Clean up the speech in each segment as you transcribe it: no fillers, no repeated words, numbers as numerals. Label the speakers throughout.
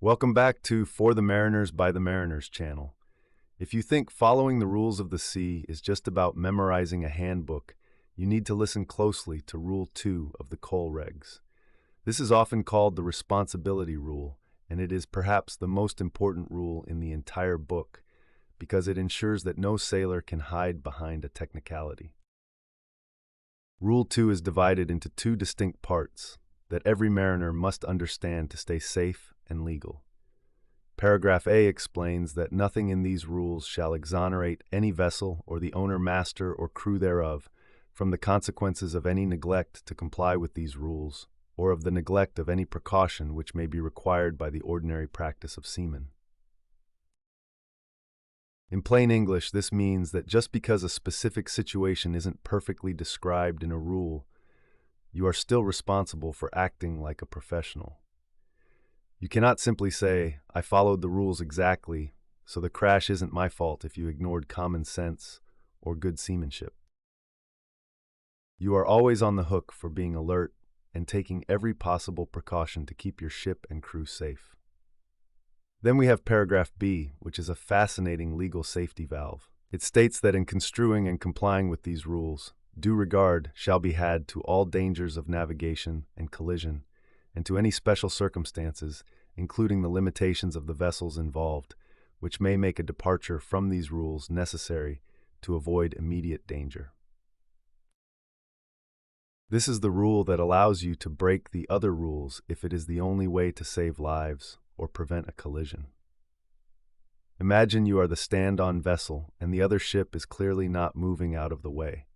Speaker 1: Welcome back to For the Mariners by the Mariners channel. If you think following the rules of the sea is just about memorizing a handbook, you need to listen closely to Rule 2 of the COLREGs. This is often called the Responsibility Rule, and it is perhaps the most important rule in the entire book because it ensures that no sailor can hide behind a technicality. Rule 2 is divided into two distinct parts that every mariner must understand to stay safe and legal. Paragraph A explains that nothing in these rules shall exonerate any vessel or the owner, master, or crew thereof from the consequences of any neglect to comply with these rules, or of the neglect of any precaution which may be required by the ordinary practice of seamen. In plain English, this means that just because a specific situation isn't perfectly described in a rule, you are still responsible for acting like a professional. You cannot simply say, "I followed the rules exactly, so the crash isn't my fault," if you ignored common sense or good seamanship. You are always on the hook for being alert and taking every possible precaution to keep your ship and crew safe. Then we have paragraph B, which is a fascinating legal safety valve. It states that in construing and complying with these rules, due regard shall be had to all dangers of navigation and collision, and to any special circumstances, including the limitations of the vessels involved, which may make a departure from these rules necessary to avoid immediate danger. This is the rule that allows you to break the other rules if it is the only way to save lives or prevent a collision. Imagine you are the stand-on vessel and the other ship is clearly not moving out of the way.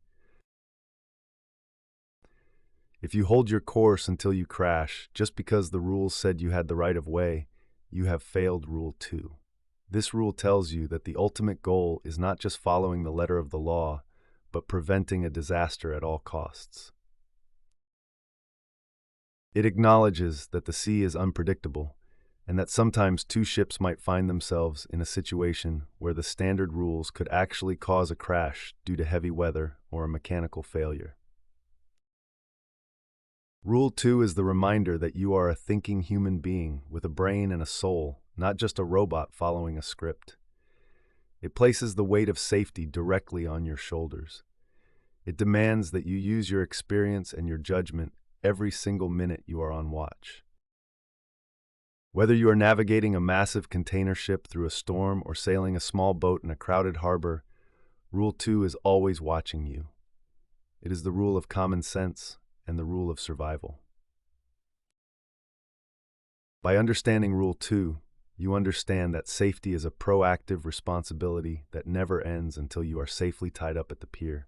Speaker 1: If you hold your course until you crash, just because the rules said you had the right of way, you have failed Rule 2. This rule tells you that the ultimate goal is not just following the letter of the law, but preventing a disaster at all costs. It acknowledges that the sea is unpredictable, and that sometimes two ships might find themselves in a situation where the standard rules could actually cause a crash due to heavy weather or a mechanical failure. Rule 2 is the reminder that you are a thinking human being with a brain and a soul, not just a robot following a script. It places the weight of safety directly on your shoulders. It demands that you use your experience and your judgment every single minute you are on watch. Whether you are navigating a massive container ship through a storm or sailing a small boat in a crowded harbor, Rule 2 is always watching you. It is the rule of common sense and the rule of survival. By understanding Rule 2, you understand that safety is a proactive responsibility that never ends until you are safely tied up at the pier.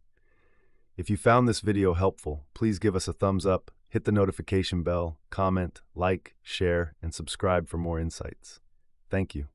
Speaker 1: If you found this video helpful, please give us a thumbs up, hit the notification bell, comment, like, share, and subscribe for more insights. Thank you.